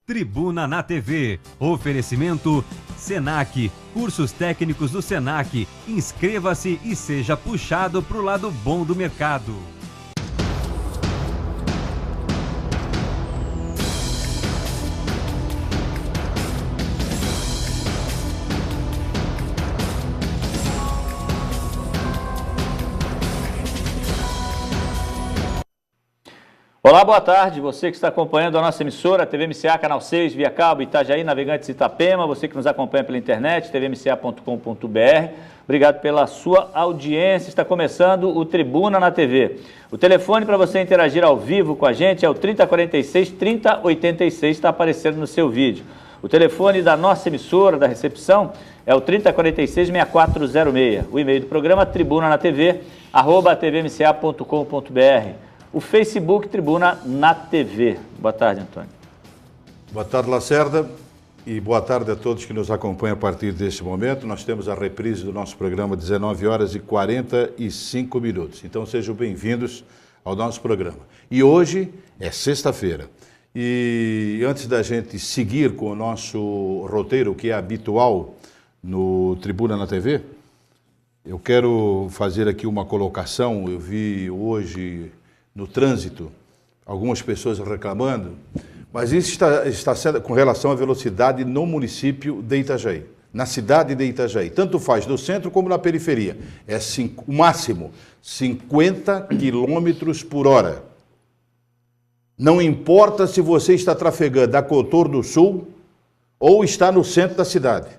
Tribuna na TV. Oferecimento Senac. Cursos técnicos do Senac. Inscreva-se e seja puxado para o lado bom do mercado. Olá, boa tarde. Você que está acompanhando a nossa emissora, TV MCA, Canal 6, via cabo, Itajaí, Navegantes Itapema, você que nos acompanha pela internet, tvmca.com.br, obrigado pela sua audiência. Está começando o Tribuna na TV. O telefone para você interagir ao vivo com a gente é o 3046-3086, está aparecendo no seu vídeo. O telefone da nossa emissora, da recepção, é o 3046-6406. O e-mail do programa, tribunanaTV@tvmca.com.br. O Facebook Tribuna na TV. Boa tarde, Antônio. Boa tarde, Lacerda, e boa tarde a todos que nos acompanham a partir deste momento. Nós temos a reprise do nosso programa 19 horas e 45 minutos. Então sejam bem-vindos ao nosso programa. E hoje é sexta-feira. E antes da gente seguir com o nosso roteiro, que é habitual no Tribuna na TV, eu quero fazer aqui uma colocação. Eu vi hoje no trânsito, algumas pessoas reclamando, mas isso está sendo com relação à velocidade no município de Itajaí, na cidade de Itajaí, tanto faz no centro como na periferia, é o máximo 50 km por hora. Não importa se você está trafegando a Cotor do Sul ou está no centro da cidade,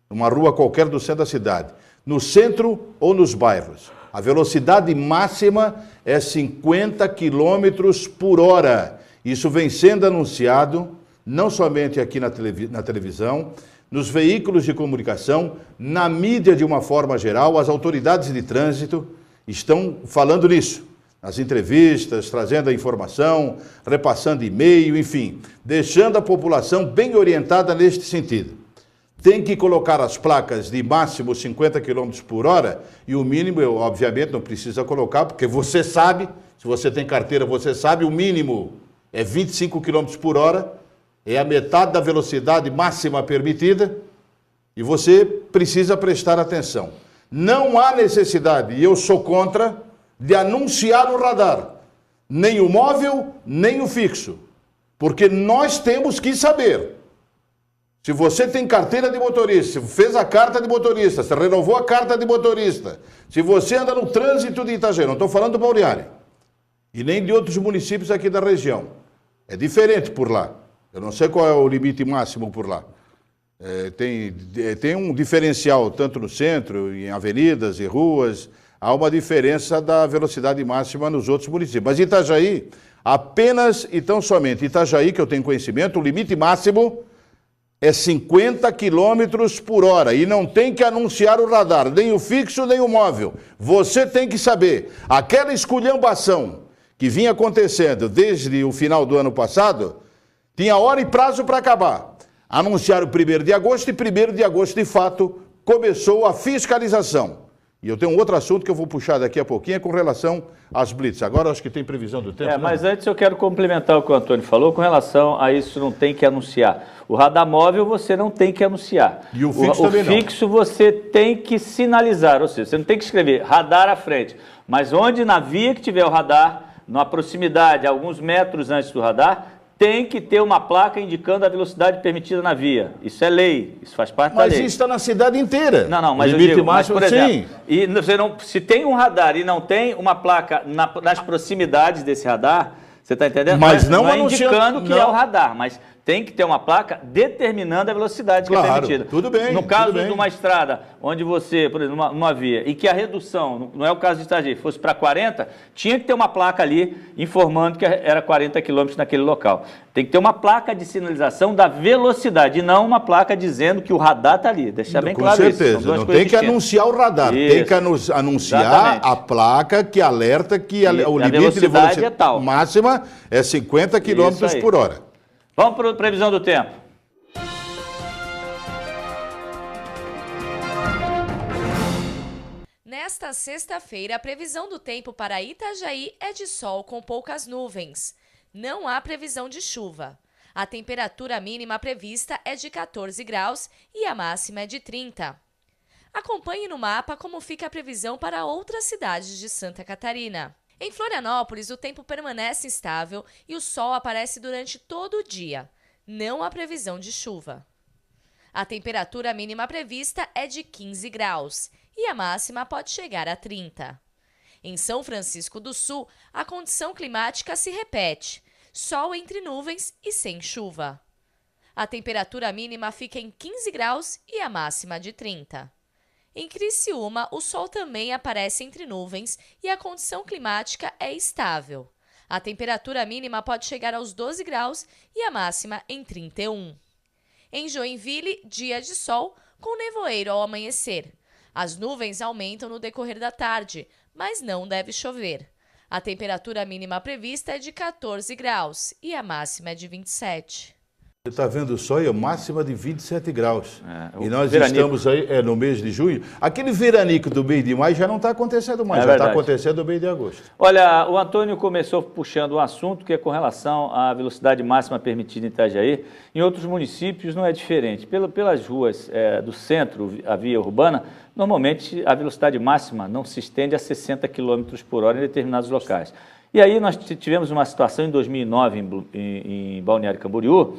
numa rua qualquer do centro da cidade, no centro ou nos bairros. A velocidade máxima é 50 km por hora. Isso vem sendo anunciado, não somente aqui na televisão, nos veículos de comunicação, na mídia de uma forma geral. As autoridades de trânsito estão falando nisso. Nas entrevistas, trazendo a informação, repassando e-mail, enfim, deixando a população bem orientada neste sentido. Tem que colocar as placas de máximo 50 km por hora e o mínimo, obviamente, não precisa colocar, porque você sabe, se você tem carteira, você sabe, o mínimo é 25 km por hora, é a metade da velocidade máxima permitida e você precisa prestar atenção. Não há necessidade, e eu sou contra, de anunciar o radar, nem o móvel, nem o fixo, porque nós temos que saber. Se você tem carteira de motorista, se fez a carta de motorista, se renovou a carta de motorista, se você anda no trânsito de Itajaí, não estou falando do Balneário, e nem de outros municípios aqui da região. É diferente por lá. Eu não sei qual é o limite máximo por lá. Tem um diferencial tanto no centro, em avenidas e ruas, há uma diferença da velocidade máxima nos outros municípios. Mas Itajaí, apenas e tão somente Itajaí, que eu tenho conhecimento, o limite máximo é 50 km por hora e não tem que anunciar o radar, nem o fixo, nem o móvel. Você tem que saber. Aquela esculhambação que vinha acontecendo desde o final do ano passado, tinha hora e prazo para acabar. Anunciaram 1º de agosto e 1º de agosto, de fato, começou a fiscalização. E eu tenho um outro assunto que eu vou puxar daqui a pouquinho, com relação às blitz. Agora acho que tem previsão do tempo. Mas antes eu quero complementar o que o Antônio falou com relação a isso, não tem que anunciar. O radar móvel você não tem que anunciar. E o fixo também não. O fixo você tem que sinalizar, ou seja, você não tem que escrever radar à frente. Mas onde na via que tiver o radar, na proximidade, alguns metros antes do radar, tem que ter uma placa indicando a velocidade permitida na via. Isso é lei, isso faz parte da lei. Mas isso está na cidade inteira. Não, mas limite eu digo, máximo, por exemplo, sim. E você não, se tem um radar e não tem uma placa nas proximidades desse radar, você está entendendo? Mas não é indicando que não. é o radar, mas tem que ter uma placa determinando a velocidade que é permitida. Tudo bem. No caso tudo bem. de uma estrada onde você, por exemplo, numa via, e que a redução, não é o caso de Itajaí, fosse para 40, tinha que ter uma placa ali informando que era 40 km naquele local. Tem que ter uma placa de sinalização da velocidade, e não uma placa dizendo que o radar está ali. Deixar bem claro isso. Com certeza. Não tem que anunciar o radar, isso. Tem que anunciar Exatamente. a placa que alerta que o limite de velocidade é tal. máxima é 50 km por hora. Vamos para a previsão do tempo. Nesta sexta-feira, a previsão do tempo para Itajaí é de sol com poucas nuvens. Não há previsão de chuva. A temperatura mínima prevista é de 14 graus e a máxima é de 30. Acompanhe no mapa como fica a previsão para outras cidades de Santa Catarina. Em Florianópolis, o tempo permanece instável e o sol aparece durante todo o dia. Não há previsão de chuva. A temperatura mínima prevista é de 15 graus e a máxima pode chegar a 30. Em São Francisco do Sul, a condição climática se repete: sol entre nuvens e sem chuva. A temperatura mínima fica em 15 graus e a máxima de 30. Em Criciúma, o sol também aparece entre nuvens e a condição climática é estável. A temperatura mínima pode chegar aos 12 graus e a máxima em 31. Em Joinville, dia de sol, com nevoeiro ao amanhecer. As nuvens aumentam no decorrer da tarde, mas não deve chover. A temperatura mínima prevista é de 14 graus e a máxima é de 27. Você está vendo o sol e a máxima de 27 graus. E nós veranico. Estamos aí no mês de junho. Aquele veranico do mês de maio já não está acontecendo mais, já está acontecendo no mês de agosto. Olha, o Antônio começou puxando um assunto que é com relação à velocidade máxima permitida em Itajaí. Em outros municípios não é diferente. Pelas ruas do centro, a via urbana, normalmente a velocidade máxima não se estende a 60 km por hora em determinados locais. E aí nós tivemos uma situação em 2009 em Balneário Camboriú,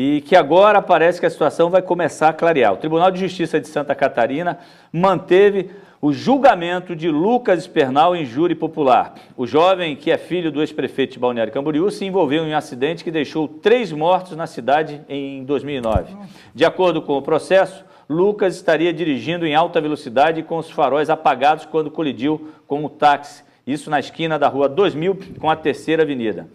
e que agora parece que a situação vai começar a clarear. O Tribunal de Justiça de Santa Catarina manteve o julgamento de Lucas Espernal em júri popular. O jovem, que é filho do ex-prefeito de Balneário Camboriú, se envolveu em um acidente que deixou 3 mortos na cidade em 2009. De acordo com o processo, Lucas estaria dirigindo em alta velocidade com os faróis apagados quando colidiu com um táxi, isso na esquina da rua 2000 com a Terceira Avenida.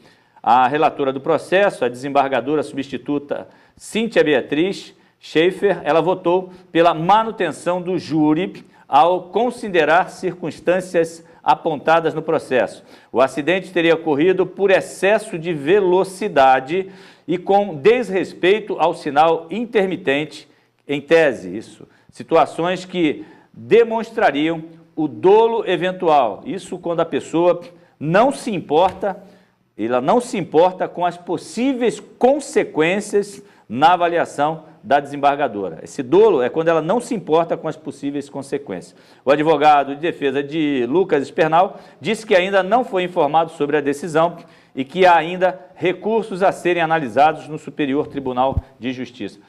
A relatora do processo, a desembargadora substituta Cíntia Beatriz Schaefer, ela votou pela manutenção do júri ao considerar circunstâncias apontadas no processo. O acidente teria ocorrido por excesso de velocidade e com desrespeito ao sinal intermitente, em tese, isso. Situações que demonstrariam o dolo eventual. Isso quando a pessoa não se importa com as possíveis consequências na avaliação da desembargadora. Esse dolo é quando ela não se importa com as possíveis consequências. O advogado de defesa de Lucas Espernal disse que ainda não foi informado sobre a decisão e que há ainda recursos a serem analisados no Superior Tribunal de Justiça.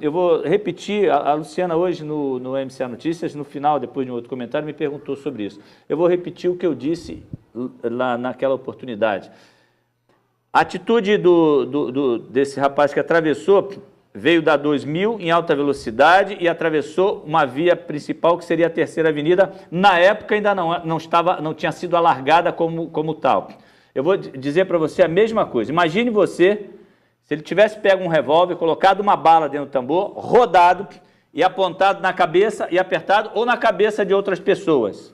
Eu vou repetir, a Luciana hoje no MCA Notícias, no final, depois de um outro comentário, me perguntou sobre isso. Eu vou repetir o que eu disse lá naquela oportunidade. A atitude desse rapaz que atravessou, veio da 2000 em alta velocidade e atravessou uma via principal que seria a Terceira Avenida, na época ainda não tinha sido alargada como tal. Eu vou dizer para você a mesma coisa. Imagine você, se ele tivesse pego um revólver, colocado uma bala dentro do tambor, rodado e apontado na cabeça e apertado ou na cabeça de outras pessoas.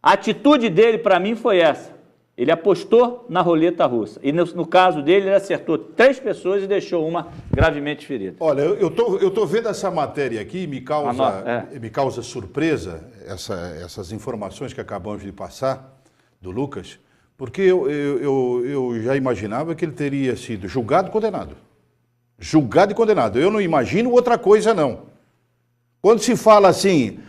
A atitude dele, para mim, foi essa. Ele apostou na roleta russa. E no caso dele, ele acertou 3 pessoas e deixou uma gravemente ferida. Olha, eu tô vendo essa matéria aqui e me causa surpresa essas informações que acabamos de passar do Lucas, porque eu já imaginava que ele teria sido julgado e condenado. Julgado e condenado. Eu não imagino outra coisa, não. Quando se fala assim,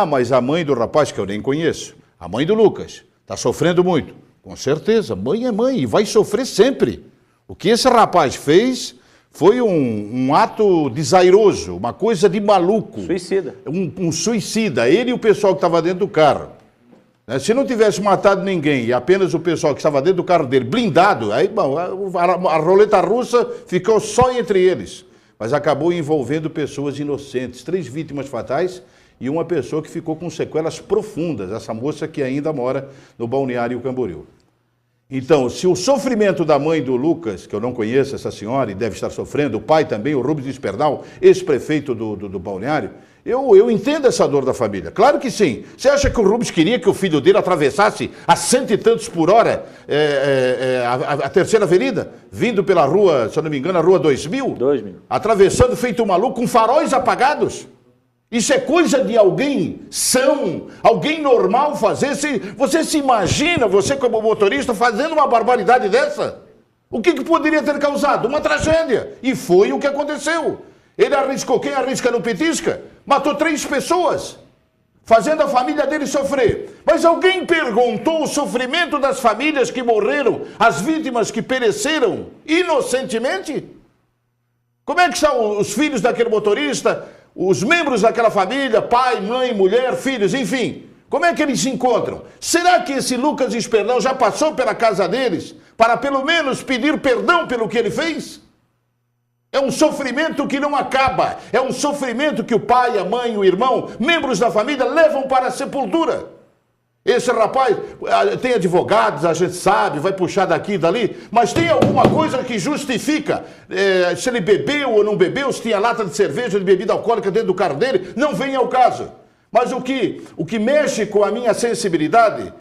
mas a mãe do rapaz, que eu nem conheço, a mãe do Lucas, está sofrendo muito. Com certeza, mãe é mãe e vai sofrer sempre. O que esse rapaz fez foi um ato desairoso, uma coisa de maluco. Suicida. Um suicida, ele e o pessoal que estava dentro do carro. Se não tivesse matado ninguém e apenas o pessoal que estava dentro do carro dele, blindado, aí bom, a roleta russa ficou só entre eles. Mas acabou envolvendo pessoas inocentes, 3 vítimas fatais e uma pessoa que ficou com sequelas profundas, essa moça que ainda mora no Balneário Camboriú. Então, se o sofrimento da mãe do Lucas, que eu não conheço essa senhora e deve estar sofrendo, o pai também, o Rubens Espernal, ex-prefeito do Balneário, eu entendo essa dor da família. Claro que sim. Você acha que o Rubens queria que o filho dele atravessasse a 100 e tantos por hora a Terceira Avenida, vindo pela rua, se eu não me engano, a rua 2000? 2000. Atravessando feito um maluco, com faróis apagados? Isso é coisa de alguém são, alguém normal fazer? Você se imagina, você como motorista, fazendo uma barbaridade dessa? O que poderia ter causado? Uma tragédia. E foi o que aconteceu. Ele arriscou, quem arrisca não petisca, matou 3 pessoas, fazendo a família dele sofrer. Mas alguém perguntou o sofrimento das famílias que morreram, as vítimas que pereceram inocentemente? Como é que são os filhos daquele motorista, os membros daquela família, pai, mãe, mulher, filhos, enfim? Como é que eles se encontram? Será que esse Lucas Esperdão já passou pela casa deles para pelo menos pedir perdão pelo que ele fez? É um sofrimento que não acaba. É um sofrimento que o pai, a mãe, o irmão, membros da família levam para a sepultura. Esse rapaz tem advogados, a gente sabe, vai puxar daqui e dali, mas tem alguma coisa que justifica se ele bebeu ou não bebeu, se tinha lata de cerveja, de bebida alcoólica dentro do carro dele, não vem ao caso. Mas o que mexe com a minha sensibilidade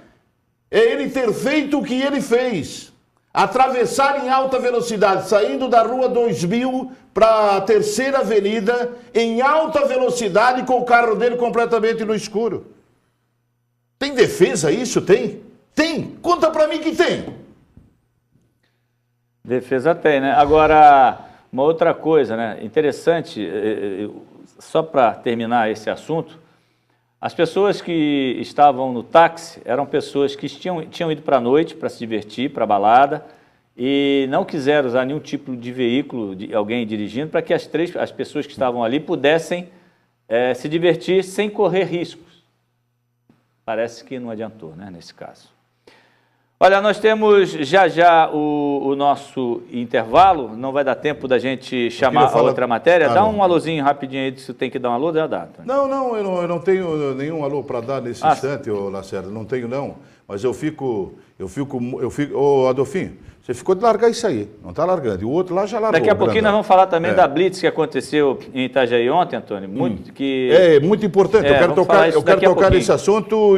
é ele ter feito o que ele fez. Atravessar em alta velocidade, saindo da Rua 2000 para a Terceira Avenida, em alta velocidade, com o carro dele completamente no escuro. Tem defesa isso? Tem? Tem. Conta para mim que tem. Defesa tem, né? Agora, uma outra coisa, né? Interessante, só para terminar esse assunto, as pessoas que estavam no táxi eram pessoas que tinham ido para a noite para se divertir, para a balada, e não quiseram usar nenhum tipo de veículo, de alguém dirigindo, para que as pessoas que estavam ali pudessem se divertir sem correr riscos. Parece que não adiantou, né, nesse caso. Olha, nós temos já o nosso intervalo, não vai dar tempo da gente chamar a outra matéria. Dá um alôzinho rapidinho aí, se tem que dar um alô, já dá. Não, eu não tenho nenhum alô para dar nesse instante, Lacerda, não tenho não, mas eu fico, ô Adolfinho, você ficou de largar isso aí, não está largando, e o outro lá já largou. Daqui a pouquinho nós vamos falar também da Blitz que aconteceu em Itajaí ontem, Antônio, É muito importante, eu quero tocar nesse assunto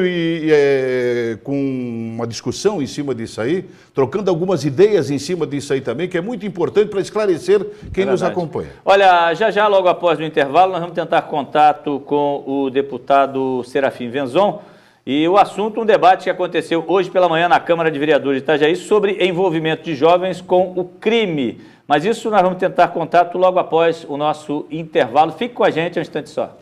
com uma discussão em cima disso aí, trocando algumas ideias em cima disso aí também, que é muito importante para esclarecer quem nos acompanha. Olha, já logo após o intervalo, nós vamos tentar contato com o deputado Serafim Venzon, e o assunto, um debate que aconteceu hoje pela manhã na Câmara de Vereadores de Itajaí sobre envolvimento de jovens com o crime. Mas isso nós vamos tentar contato logo após o nosso intervalo. Fique com a gente um instante só.